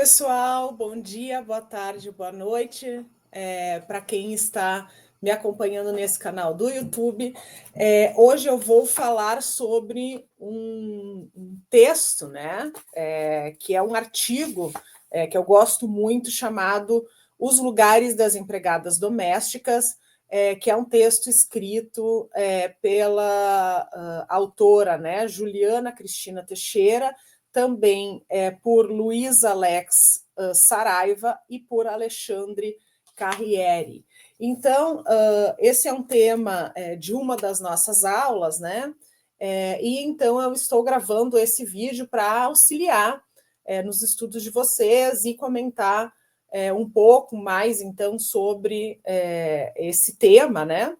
pessoal, bom dia, boa tarde, boa noite. Para quem está me acompanhando nesse canal do YouTube, hoje eu vou falar sobre um texto, né? Que é um artigo que eu gosto muito, chamado Os Lugares das Empregadas Domésticas, que é um texto escrito pela autora, né, Juliana Cristina Teixeira, também por Luiz Alex Saraiva e por Alexandre Carriere. Então, esse é um tema de uma das nossas aulas, né? E então eu estou gravando esse vídeo para auxiliar nos estudos de vocês e comentar um pouco mais, então, sobre esse tema, né?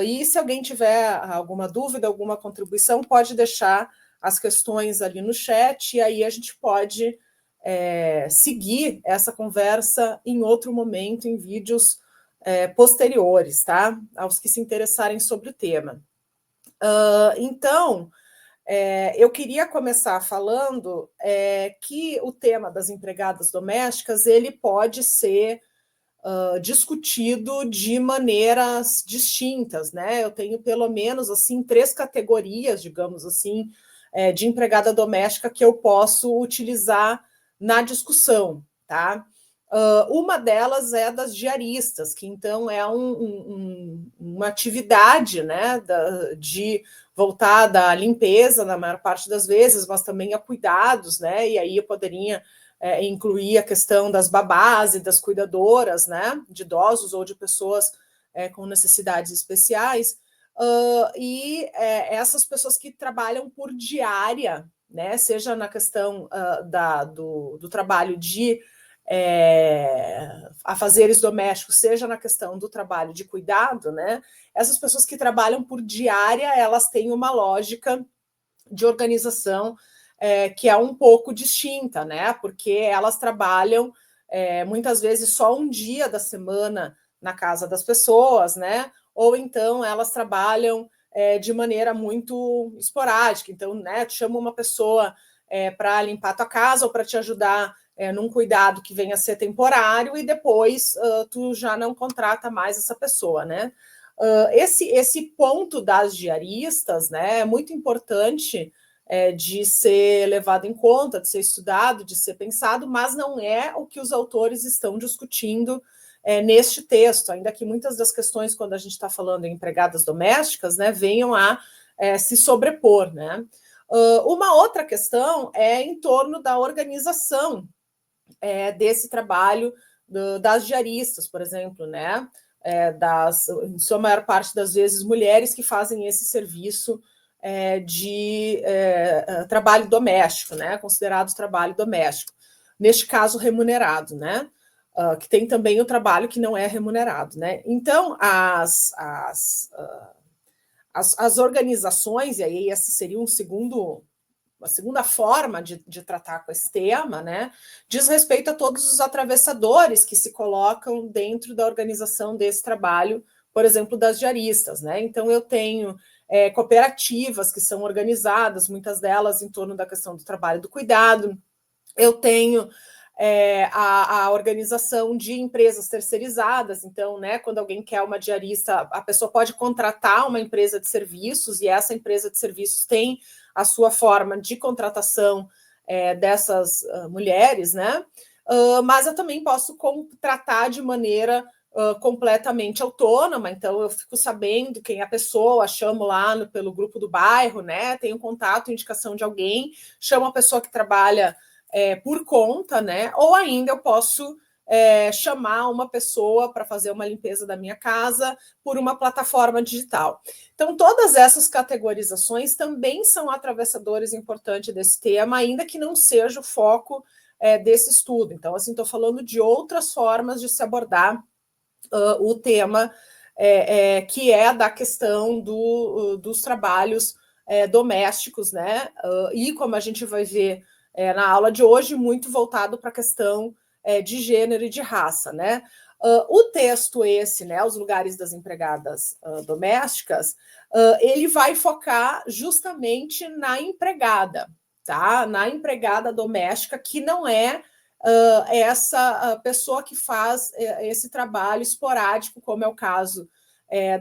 E se alguém tiver alguma dúvida, alguma contribuição, pode deixar as questões ali no chat, e aí a gente pode seguir essa conversa em outro momento, em vídeos posteriores, tá? Aos que se interessarem sobre o tema. Então, eu queria começar falando que o tema das empregadas domésticas ele pode ser discutido de maneiras distintas, né? Eu tenho pelo menos assim 3 categorias, digamos assim, de empregada doméstica que eu posso utilizar na discussão, tá? Uma delas é das diaristas, que então é uma atividade, né, de voltada à limpeza na maior parte das vezes, mas também a cuidados, né? E aí eu poderia incluir a questão das babás e das cuidadoras, né, de idosos ou de pessoas com necessidades especiais, e essas pessoas que trabalham por diária, né, seja na questão do trabalho de afazeres domésticos, seja na questão do trabalho de cuidado, né, essas pessoas que trabalham por diária, elas têm uma lógica de organização que é um pouco distinta, né? Porque elas trabalham muitas vezes só um dia da semana na casa das pessoas, né? Ou então elas trabalham de maneira muito esporádica. Então, né, tu chama uma pessoa para limpar a tua casa ou para te ajudar num cuidado que venha a ser temporário e depois tu já não contrata mais essa pessoa, né? Esse ponto das diaristas, né, é muito importante de ser levado em conta, de ser estudado, de ser pensado, mas não é o que os autores estão discutindo neste texto, ainda que muitas das questões, quando a gente está falando em empregadas domésticas, né, venham a se sobrepor, né? Uma outra questão é em torno da organização desse trabalho das diaristas, por exemplo, né? Em sua maior parte das vezes, mulheres que fazem esse serviço de trabalho doméstico, né? Considerado trabalho doméstico. Neste caso, remunerado, né? Que tem também o trabalho que não é remunerado, né? Então, as organizações, e aí esse seria uma segunda forma de tratar com esse tema, né, diz respeito a todos os atravessadores que se colocam dentro da organização desse trabalho, por exemplo, das diaristas, né? Então, eu tenho cooperativas que são organizadas, muitas delas em torno da questão do trabalho do cuidado. Eu tenho a organização de empresas terceirizadas. Então, né, quando alguém quer uma diarista, a pessoa pode contratar uma empresa de serviços e essa empresa de serviços tem a sua forma de contratação dessas mulheres, né? Mas eu também posso contratar de maneira completamente autônoma, então eu fico sabendo quem é a pessoa, chamo lá pelo grupo do bairro, né? Tenho contato, indicação de alguém, chamo a pessoa que trabalha por conta, né? Ou ainda eu posso chamar uma pessoa para fazer uma limpeza da minha casa por uma plataforma digital. Então, todas essas categorizações também são atravessadores importantes desse tema, ainda que não seja o foco desse estudo. Então, assim, estou falando de outras formas de se abordar o tema que é da questão dos trabalhos domésticos, né? E como a gente vai ver na aula de hoje, muito voltado para a questão de gênero e de raça, né? O texto esse, né, Os Lugares das Empregadas Domésticas, ele vai focar justamente na empregada, tá? Na empregada doméstica, que não é essa pessoa que faz esse trabalho esporádico, como é o caso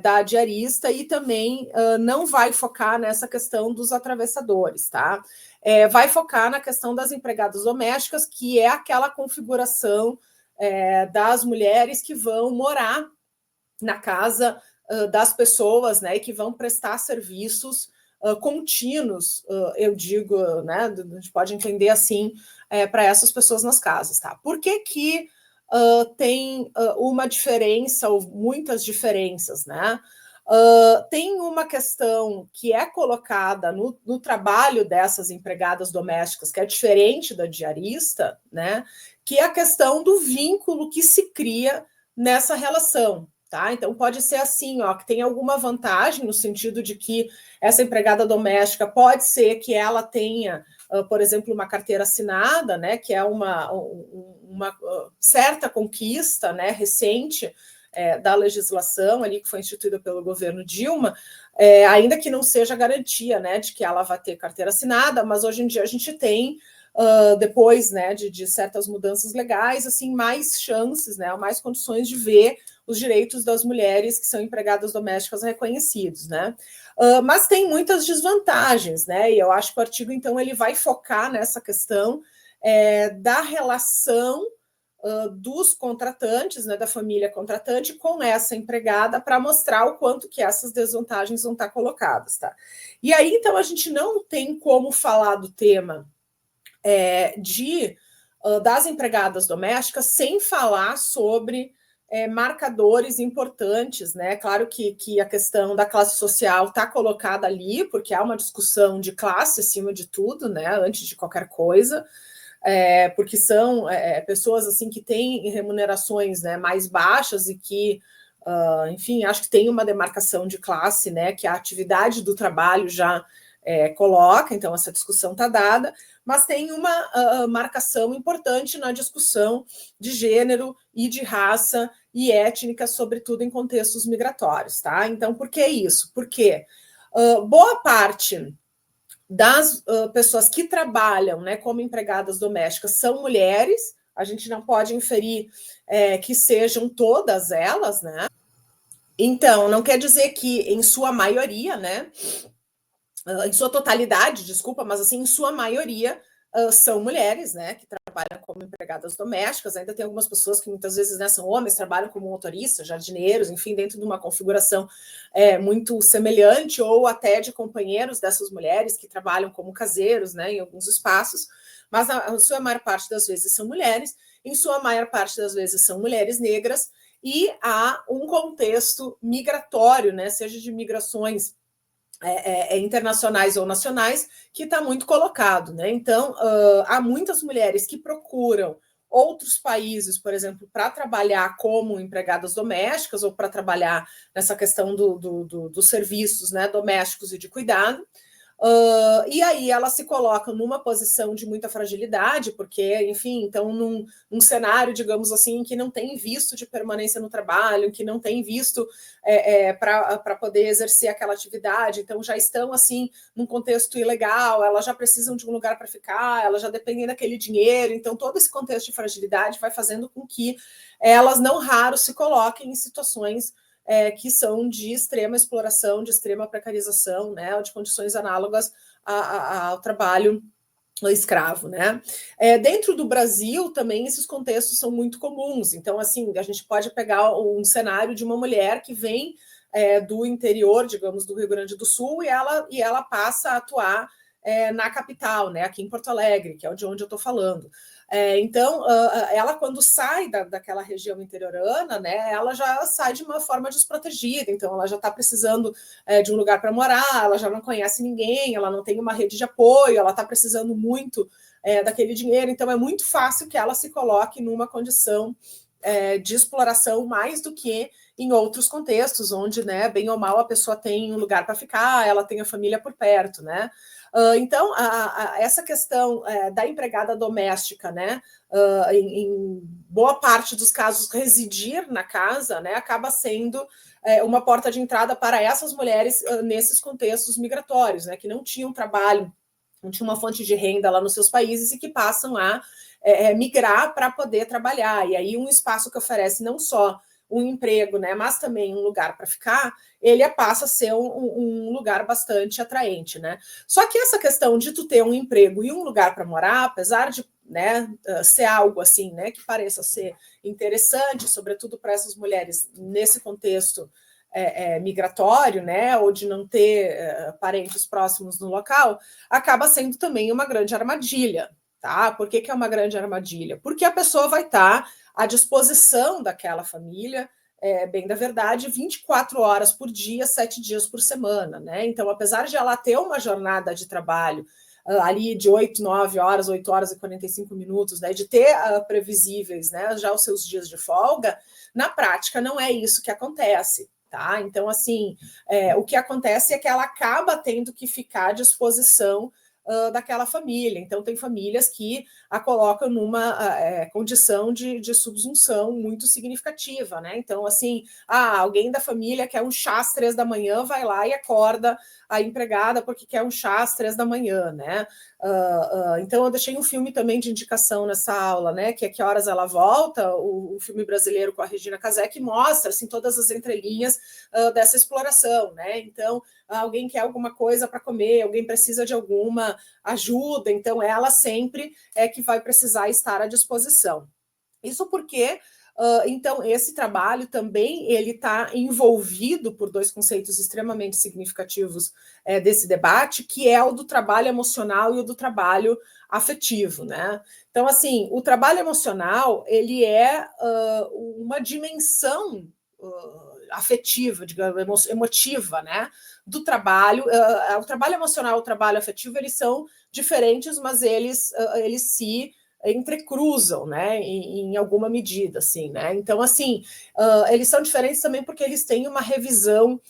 da diarista, e também não vai focar nessa questão dos atravessadores, tá? Vai focar na questão das empregadas domésticas, que é aquela configuração das mulheres que vão morar na casa das pessoas, né, e que vão prestar serviços contínuos, eu digo, né, a gente pode entender assim, para essas pessoas nas casas, tá? Por que tem uma diferença, ou muitas diferenças, né? Tem uma questão que é colocada no trabalho dessas empregadas domésticas, que é diferente da diarista, né? Que é a questão do vínculo que se cria nessa relação. Tá? Então, pode ser assim, ó, que tem alguma vantagem no sentido de que essa empregada doméstica pode ser que ela tenha, por exemplo, uma carteira assinada, né, que é uma certa conquista, né, recente da legislação ali que foi instituída pelo governo Dilma, ainda que não seja garantia, né, de que ela vai ter carteira assinada, mas hoje em dia a gente tem depois, né, de certas mudanças legais, assim, mais chances, né, mais condições de ver os direitos das mulheres que são empregadas domésticas reconhecidos, né? Mas tem muitas desvantagens, né? E eu acho que o artigo, então, ele vai focar nessa questão da relação dos contratantes, né, da família contratante, com essa empregada, para mostrar o quanto que essas desvantagens vão estar colocadas, tá? E aí, então, a gente não tem como falar do tema das empregadas domésticas sem falar sobre marcadores importantes, né? Claro que a questão da classe social está colocada ali, porque há uma discussão de classe acima de tudo, né? Antes de qualquer coisa, porque são pessoas assim que têm remunerações, né, mais baixas e que, enfim, acho que tem uma demarcação de classe, né? Que a atividade do trabalho já coloca, então essa discussão está dada, mas tem uma marcação importante na discussão de gênero e de raça e étnica, sobretudo em contextos migratórios, tá? Então, por que isso? Porque boa parte das pessoas que trabalham, né, como empregadas domésticas são mulheres, a gente não pode inferir que sejam todas elas, né? Então, não quer dizer que, em sua maioria, né, em sua totalidade, desculpa, mas assim, em sua maioria são mulheres, né, que trabalham como empregadas domésticas. Ainda tem algumas pessoas que muitas vezes, né, são homens, trabalham como motoristas, jardineiros, enfim, dentro de uma configuração muito semelhante, ou até de companheiros dessas mulheres que trabalham como caseiros, né, em alguns espaços, mas a sua maior parte das vezes são mulheres, em sua maior parte das vezes são mulheres negras, e há um contexto migratório, né, seja de migrações internacionais ou nacionais, que está muito colocado, né? Então, há muitas mulheres que procuram outros países, por exemplo, para trabalhar como empregadas domésticas ou para trabalhar nessa questão dos serviços, né, domésticos e de cuidado. E aí ela se coloca numa posição de muita fragilidade, porque, enfim, então, num cenário, digamos assim, que não tem visto de permanência no trabalho, que não tem visto para poder exercer aquela atividade, então já estão, assim, num contexto ilegal, elas já precisam de um lugar para ficar, elas já dependem daquele dinheiro, então todo esse contexto de fragilidade vai fazendo com que elas, não raro, se coloquem em situações que são de extrema exploração, de extrema precarização, né, de condições análogas ao trabalho escravo, né? Dentro do Brasil também esses contextos são muito comuns. Então, assim, a gente pode pegar um cenário de uma mulher que vem do interior, digamos, do Rio Grande do Sul, e ela passa a atuar na capital, né, aqui em Porto Alegre, que é de onde eu estou falando. Então, ela, quando sai daquela região interiorana, né, ela já sai de uma forma desprotegida, então ela já está precisando de um lugar para morar, ela já não conhece ninguém, ela não tem uma rede de apoio, ela está precisando muito daquele dinheiro, então é muito fácil que ela se coloque numa condição de exploração mais do que em outros contextos, onde, né, bem ou mal, a pessoa tem um lugar para ficar, ela tem a família por perto, né? Então, essa questão da empregada doméstica, né, em boa parte dos casos, residir na casa, né, acaba sendo uma porta de entrada para essas mulheres nesses contextos migratórios, né, que não tinham trabalho não tinha uma fonte de renda lá nos seus países e que passam a migrar para poder trabalhar. E aí um espaço que oferece não só um emprego, né, mas também um lugar para ficar, ele passa a ser um lugar bastante atraente, né? Só que essa questão de tu ter um emprego e um lugar para morar, apesar de, né, ser algo assim, né, que pareça ser interessante, sobretudo para essas mulheres nesse contexto migratório, né, ou de não ter parentes próximos no local, acaba sendo também uma grande armadilha, tá? Por que é uma grande armadilha? Porque a pessoa vai estar à disposição daquela família, bem da verdade, 24 horas por dia, 7 dias por semana, né? Então, apesar de ela ter uma jornada de trabalho ali de 8, 9 horas, 8 horas e 45 minutos, né, de ter previsíveis, né, já os seus dias de folga, na prática não é isso que acontece. Tá? Então, assim, o que acontece é que ela acaba tendo que ficar à disposição daquela família. Então, tem famílias que a colocam numa condição de subsunção muito significativa, né? Então, assim, alguém da família quer um chá às 3 da manhã, vai lá e acorda a empregada porque quer um chá às 3 da manhã, né? Então, eu deixei um filme também de indicação nessa aula, né? Que é Que Horas Ela Volta, o filme brasileiro com a Regina Casé, que mostra assim, todas as entrelinhas dessa exploração, né? Então, alguém quer alguma coisa para comer, alguém precisa de alguma ajuda, então ela sempre é que vai precisar estar à disposição. Isso porque então, esse trabalho também ele está envolvido por dois conceitos extremamente significativos desse debate, que é o do trabalho emocional e o do trabalho afetivo, né? Então, assim, o trabalho emocional ele é uma dimensão afetiva, digamos, emotiva, né? Do trabalho. O trabalho emocional e o trabalho afetivo eles são diferentes, mas eles se entrecruzam, né, em alguma medida, assim, né? Então, assim, eles são diferentes também porque eles têm uma revisão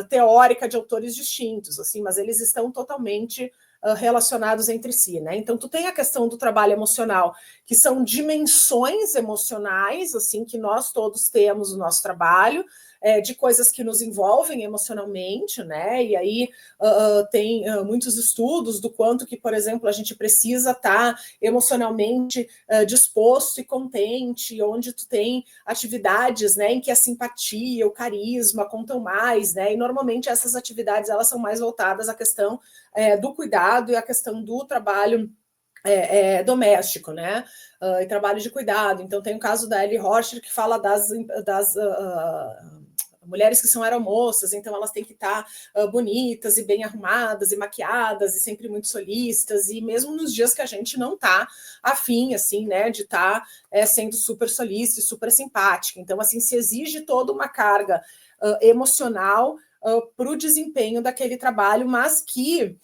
teórica de autores distintos, assim, mas eles estão totalmente relacionados entre si, né? Então, tu tem a questão do trabalho emocional, que são dimensões emocionais, assim, que nós todos temos no nosso trabalho, de coisas que nos envolvem emocionalmente, né? E aí tem muitos estudos do quanto que, por exemplo, a gente precisa estar emocionalmente disposto e contente, onde tu tem atividades, né, em que a simpatia, o carisma contam mais, né? E normalmente essas atividades elas são mais voltadas à questão do cuidado e à questão do trabalho doméstico, né? E trabalho de cuidado. Então, tem o caso da Ellie Rocher, que fala das mulheres que são aeromoças, então elas têm que estar bonitas e bem arrumadas e maquiadas e sempre muito solistas, e mesmo nos dias que a gente não está afim, assim, né, de estar sendo super solista e super simpática. Então, assim, se exige toda uma carga emocional para o desempenho daquele trabalho, mas que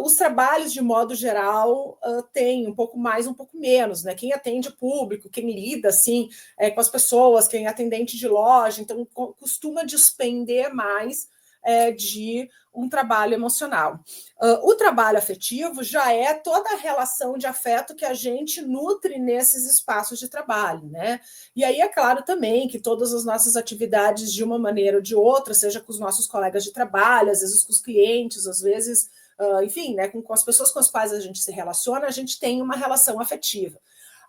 os trabalhos, de modo geral, têm um pouco mais, um pouco menos, né? Quem atende público, quem lida assim com as pessoas, quem é atendente de loja, então costuma despender mais de um trabalho emocional. O trabalho afetivo já é toda a relação de afeto que a gente nutre nesses espaços de trabalho, né? E aí é claro também que todas as nossas atividades, de uma maneira ou de outra, seja com os nossos colegas de trabalho, às vezes com os clientes, às vezes enfim, né, com as pessoas com as quais a gente se relaciona, a gente tem uma relação afetiva.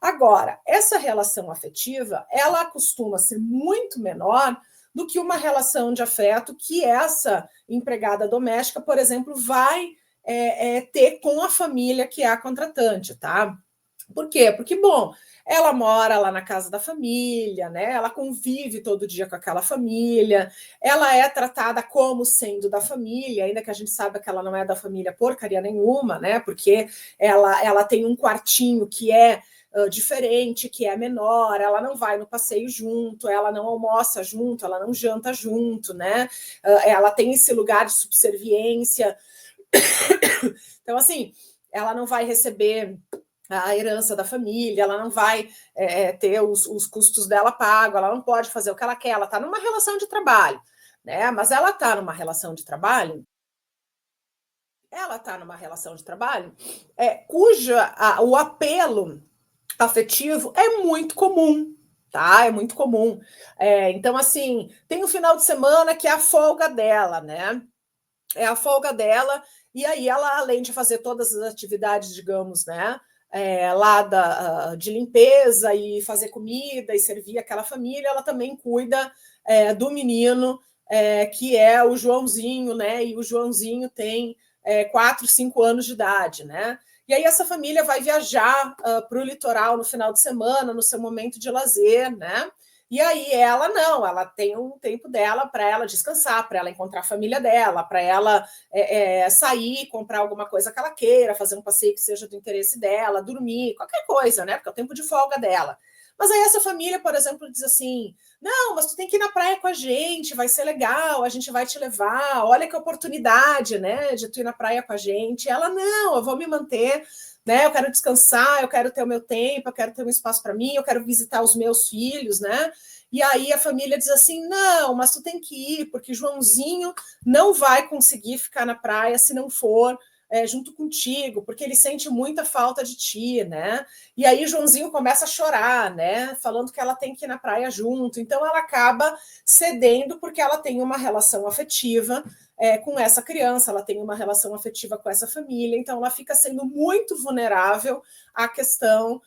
Agora, essa relação afetiva, ela costuma ser muito menor do que uma relação de afeto que essa empregada doméstica, por exemplo, vai ter com a família que é a contratante, tá? Por quê? Porque, bom, ela mora lá na casa da família, né? Ela convive todo dia com aquela família, ela é tratada como sendo da família, ainda que a gente saiba que ela não é da família porcaria nenhuma, né? Porque ela tem um quartinho que é diferente, que é menor, ela não vai no passeio junto, ela não almoça junto, ela não janta junto, né? Ela tem esse lugar de subserviência. Então, assim, ela não vai receber a herança da família, ela não vai ter os custos dela pago, ela não pode fazer o que ela quer, ela está numa relação de trabalho, né? Mas ela está numa relação de trabalho, o apelo afetivo é muito comum, tá? É muito comum. Então, assim, tem o final de semana que é a folga dela, né? É a folga dela, E aí ela, além de fazer todas as atividades, digamos, né, lá de limpeza e fazer comida e servir aquela família, ela também cuida do menino, que é o Joãozinho, né? E o Joãozinho tem 4, 5 anos de idade, né? E aí essa família vai viajar para o litoral no final de semana, no seu momento de lazer, né? E aí ela não, ela tem um tempo dela para ela descansar, para ela encontrar a família dela, para ela sair, comprar alguma coisa que ela queira, fazer um passeio que seja do interesse dela, dormir, qualquer coisa, né? Porque é o tempo de folga dela. Mas aí essa família, por exemplo, diz assim: não, mas tu tem que ir na praia com a gente, vai ser legal, a gente vai te levar, olha que oportunidade, né, de tu ir na praia com a gente. Ela, não, eu vou me manter, né, eu quero descansar, eu quero ter o meu tempo, eu quero ter um espaço para mim, eu quero visitar os meus filhos, né? E aí a família diz assim: não, mas tu tem que ir, porque Joãozinho não vai conseguir ficar na praia se não for junto contigo, porque ele sente muita falta de ti, né? E aí Joãozinho começa a chorar, né? Falando que ela tem que ir na praia junto. Então ela acaba cedendo porque ela tem uma relação afetiva com essa criança, ela tem uma relação afetiva com essa família, então ela fica sendo muito vulnerável à questão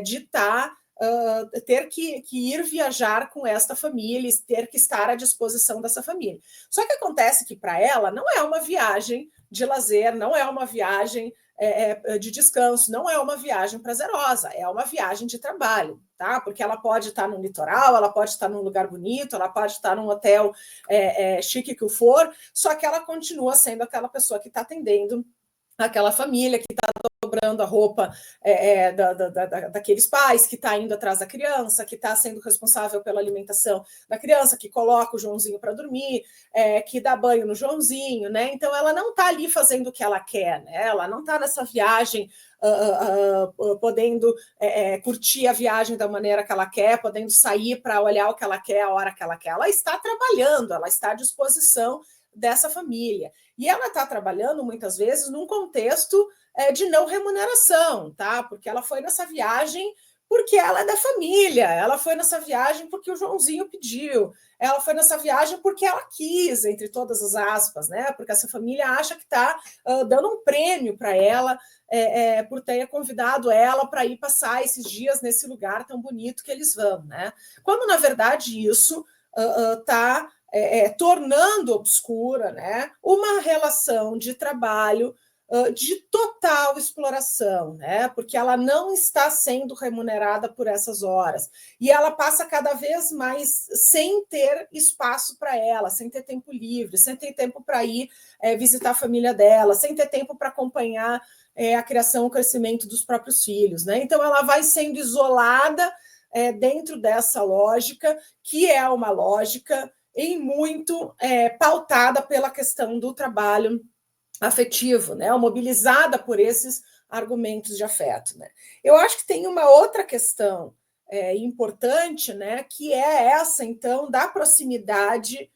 de estar. Ter que ir viajar com esta família, ter que estar à disposição dessa família. Só que acontece que para ela não é uma viagem de lazer, não é uma viagem de descanso, não é uma viagem prazerosa, é uma viagem de trabalho, tá? Porque ela pode estar no litoral, ela pode estar num lugar bonito, ela pode estar num hotel chique que o for, só que ela continua sendo aquela pessoa que está atendendo aquela família, que está dobrando a roupa daqueles pais, que está indo atrás da criança, que está sendo responsável pela alimentação da criança, que coloca o Joãozinho para dormir, que dá banho no Joãozinho, né? Então ela não está ali fazendo o que ela quer, né? Ela não está nessa viagem podendo curtir a viagem da maneira que ela quer, podendo sair para olhar o que ela quer, a hora que ela quer. Ela está trabalhando, ela está à disposição dessa família. E ela está trabalhando, muitas vezes, num contexto de não remuneração, tá? Porque ela foi nessa viagem porque ela é da família, ela foi nessa viagem porque o Joãozinho pediu, ela foi nessa viagem porque ela quis, entre todas as aspas, né? Porque essa família acha que está dando um prêmio para ela por ter convidado ela para ir passar esses dias nesse lugar tão bonito que eles vão, né? Quando, na verdade, isso está tornando obscura, né, uma relação de trabalho de total exploração, né, porque ela não está sendo remunerada por essas horas e ela passa cada vez mais sem ter espaço para ela, sem ter tempo livre, sem ter tempo para ir visitar a família dela, sem ter tempo para acompanhar a criação, o crescimento dos próprios filhos, né? Então ela vai sendo isolada dentro dessa lógica, que é uma lógica em muito pautada pela questão do trabalho afetivo, né? Mobilizada por esses argumentos de afeto, né? Eu acho que tem uma outra questão importante, né? Que é essa, então, da proximidade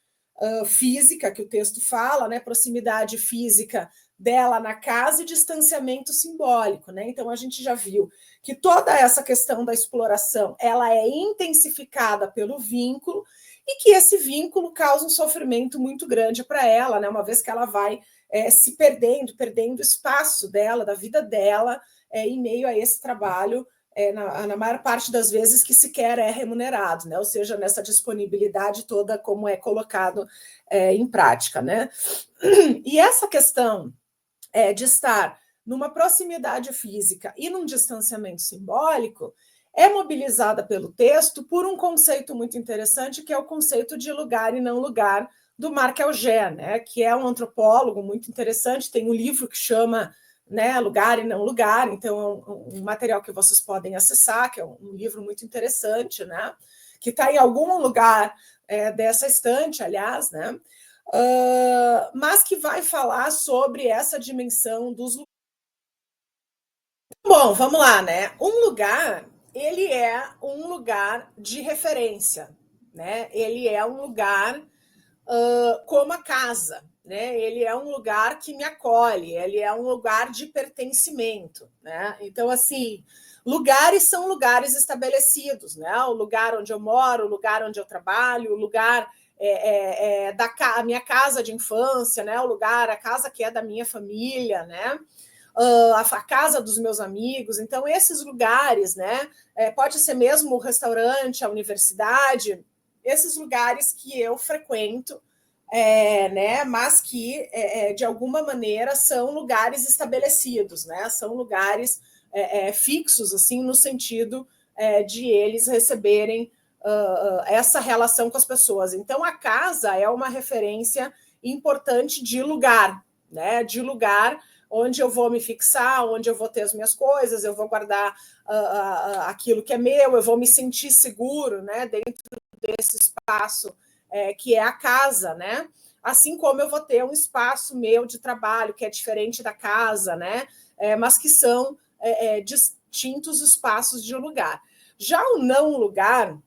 física que o texto fala, né? Proximidade física dela na casa e distanciamento simbólico, né? Então a gente já viu que toda essa questão da exploração ela é intensificada pelo vínculo e que esse vínculo causa um sofrimento muito grande para ela, né? Uma vez que ela vai se perdendo espaço dela, da vida dela, em meio a esse trabalho, na maior parte das vezes que sequer é remunerado, né? Ou seja, nessa disponibilidade toda como é colocado em prática, né? E essa questão de estar numa proximidade física e num distanciamento simbólico é mobilizada pelo texto por um conceito muito interessante, que é o conceito de lugar e não lugar, do Marc Augé, né, que é um antropólogo muito interessante, tem um livro que chama, né, Lugar e Não Lugar, então é um material que vocês podem acessar, que é um livro muito interessante, né, que está em algum lugar dessa estante, aliás, né, mas que vai falar sobre essa dimensão dos lugares. Bom, vamos lá, né? Um lugar, ele é um lugar de referência, né? Ele é um lugar como a casa, né? Ele é um lugar que me acolhe, ele é um lugar de pertencimento, né? Então, assim, lugares são lugares estabelecidos, né? O lugar onde eu moro, o lugar onde eu trabalho, o lugar a minha casa de infância, né? O lugar, a casa que é da minha família, né? A casa dos meus amigos. Então, esses lugares, né? Pode ser mesmo o restaurante, a universidade, esses lugares que eu frequento, né? Mas que, de alguma maneira, são lugares estabelecidos, né? São lugares fixos, assim, no sentido de eles receberem essa relação com as pessoas. Então, a casa é uma referência importante de lugar, né? De lugar onde eu vou me fixar, onde eu vou ter as minhas coisas, eu vou guardar aquilo que é meu, eu vou me sentir seguro, né? Dentro desse espaço que é a casa, né? Assim como eu vou ter um espaço meu de trabalho que é diferente da casa, né? Mas que são distintos espaços de lugar. Já o não lugar,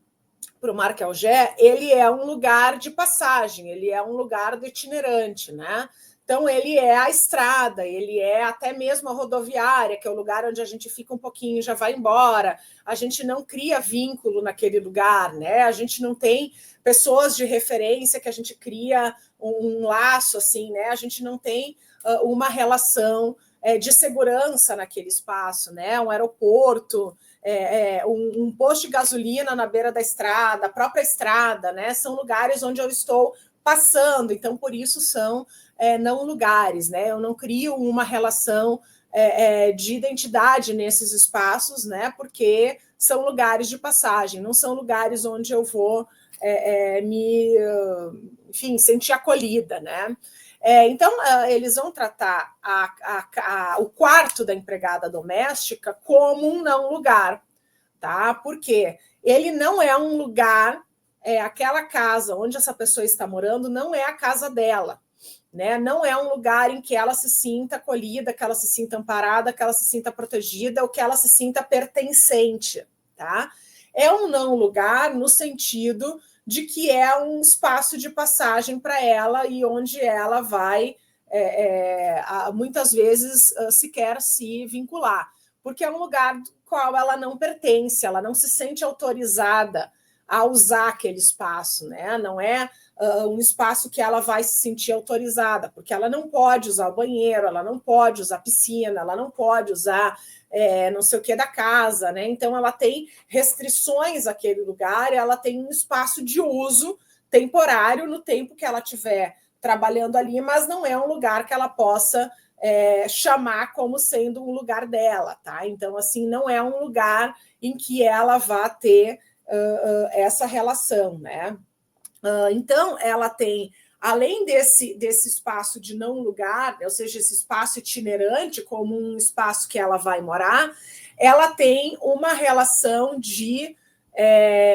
para o Marc Augé, ele é um lugar de passagem, ele é um lugar do itinerante, né? Então, ele é a estrada, ele é até mesmo a rodoviária, que é o lugar onde a gente fica um pouquinho e já vai embora. A gente não cria vínculo naquele lugar, né? A gente não tem pessoas de referência que a gente cria um laço, assim, né? A gente não tem uma relação de segurança naquele espaço, né? Um aeroporto, um posto de gasolina na beira da estrada, a própria estrada, né? São lugares onde eu estou passando, então por isso são não lugares, né? Eu não crio uma relação de identidade nesses espaços, né? Porque são lugares de passagem, não são lugares onde eu vou enfim, sentir acolhida, né? Então, eles vão tratar o quarto da empregada doméstica como um não lugar, tá? Porque ele não é um lugar, aquela casa onde essa pessoa está morando não é a casa dela, né? Não é um lugar em que ela se sinta acolhida, que ela se sinta amparada, que ela se sinta protegida ou que ela se sinta pertencente, tá? É um não lugar no sentido de que é um espaço de passagem para ela e onde ela vai, muitas vezes, sequer se vincular, porque é um lugar do qual ela não pertence, ela não se sente autorizada a usar aquele espaço, né? Não é um espaço que ela vai se sentir autorizada, porque ela não pode usar o banheiro, ela não pode usar a piscina, ela não pode usar não sei o que da casa, né? Então ela tem restrições àquele lugar, ela tem um espaço de uso temporário no tempo que ela estiver trabalhando ali, mas não é um lugar que ela possa chamar como sendo um lugar dela, tá? Então, assim, não é um lugar em que ela vá ter essa relação, né? Então, ela tem, além desse espaço de não lugar, ou seja, esse espaço itinerante, como um espaço que ela vai morar, ela tem uma relação de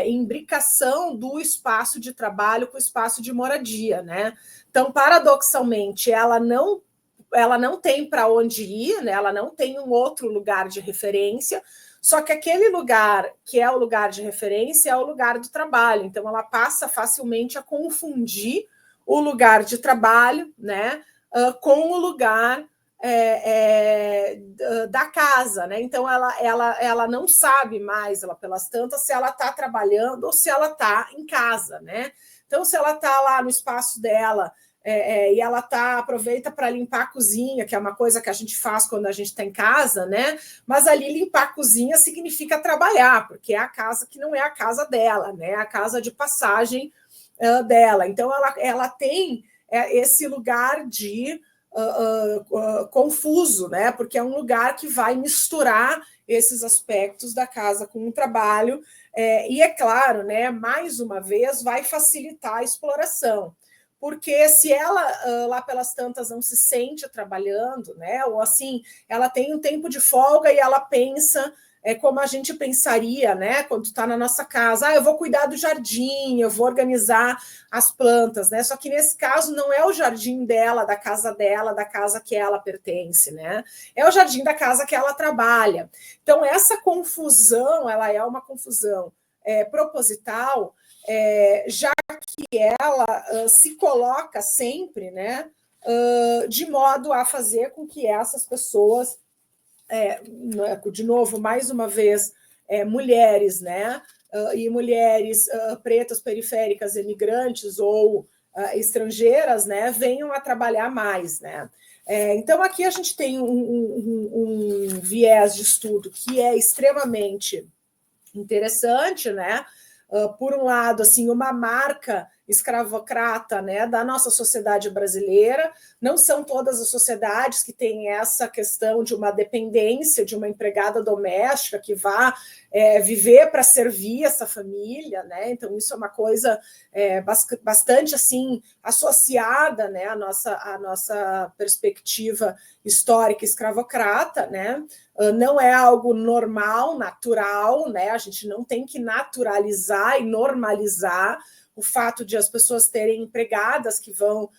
imbricação do espaço de trabalho com o espaço de moradia, né? Então, paradoxalmente, ela não tem para onde ir, né? Ela não tem um outro lugar de referência, só que aquele lugar que é o lugar de referência é o lugar do trabalho. Então, ela passa facilmente a confundir o lugar de trabalho, né, com o lugar da casa, né? Então, ela não sabe mais, ela pelas tantas, se ela está trabalhando ou se ela está em casa, né? Então, se ela está lá no espaço dela, e ela aproveita para limpar a cozinha, que é uma coisa que a gente faz quando a gente está em casa, né? Mas ali limpar a cozinha significa trabalhar, porque é a casa que não é a casa dela, né? É a casa de passagem dela. Então ela tem esse lugar de confuso, né? Porque é um lugar que vai misturar esses aspectos da casa com o trabalho, e é claro, né? Mais uma vez, vai facilitar a exploração. Porque se ela, lá pelas tantas, não se sente trabalhando, né? Ou assim, ela tem um tempo de folga e ela pensa como a gente pensaria, né? Quando está na nossa casa, eu vou cuidar do jardim, eu vou organizar as plantas, né? Só que nesse caso não é o jardim dela, da casa que ela pertence, né? É o jardim da casa que ela trabalha. Então, essa confusão, ela é uma confusão proposital, já que ela se coloca sempre, né, de modo a fazer com que essas pessoas, de novo, mais uma vez, mulheres, né, e mulheres pretas, periféricas, imigrantes ou estrangeiras, né, venham a trabalhar mais, né? Então, aqui a gente tem um viés de estudo que é extremamente interessante, né? Por um lado, assim, uma marca escravocrata, né, da nossa sociedade brasileira. Não são todas as sociedades que têm essa questão de uma dependência de uma empregada doméstica que vá viver para servir essa família, né? Então isso é uma coisa bastante assim associada, né, à nossa perspectiva histórica escravocrata, né? Não é algo normal, natural, né? A gente não tem que naturalizar e normalizar o fato de as pessoas terem empregadas que vão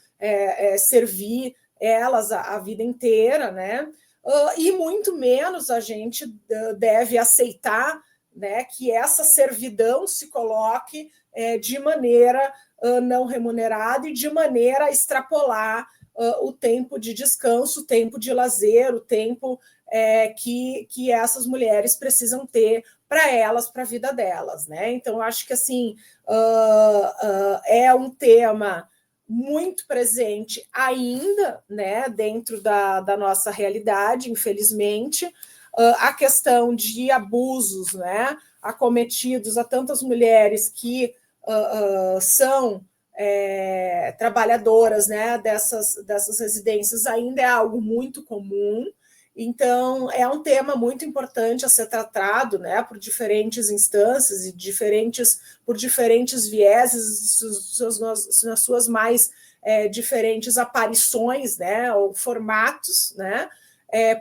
servir elas a vida inteira, né? E muito menos a gente deve aceitar, né, que essa servidão se coloque de maneira não remunerada e de maneira a extrapolar o tempo de descanso, o tempo de lazer, o tempo que essas mulheres precisam ter para elas, para a vida delas, né? Então, eu acho que assim é um tema muito presente ainda, né, dentro da nossa realidade, infelizmente, a questão de abusos, né, acometidos a tantas mulheres que são trabalhadoras, né, dessas residências ainda é algo muito comum. Então, é um tema muito importante a ser tratado, né, por diferentes instâncias e por diferentes vieses, nas suas mais diferentes aparições, né, ou formatos, né,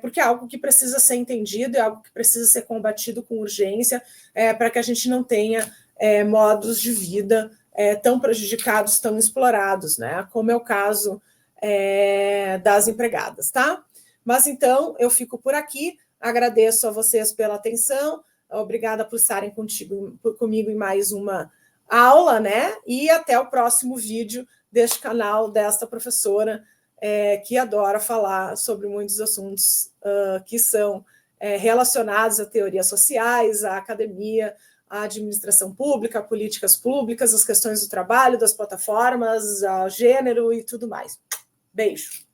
porque é algo que precisa ser entendido, é algo que precisa ser combatido com urgência, para que a gente não tenha modos de vida tão prejudicados, tão explorados, né, como é o caso das empregadas, tá? Mas então eu fico por aqui, agradeço a vocês pela atenção, obrigada por estarem comigo em mais uma aula, né? E até o próximo vídeo deste canal, desta professora que adora falar sobre muitos assuntos que são relacionados a teorias sociais, à academia, à administração pública, a políticas públicas, as questões do trabalho, das plataformas, ao gênero e tudo mais. Beijo!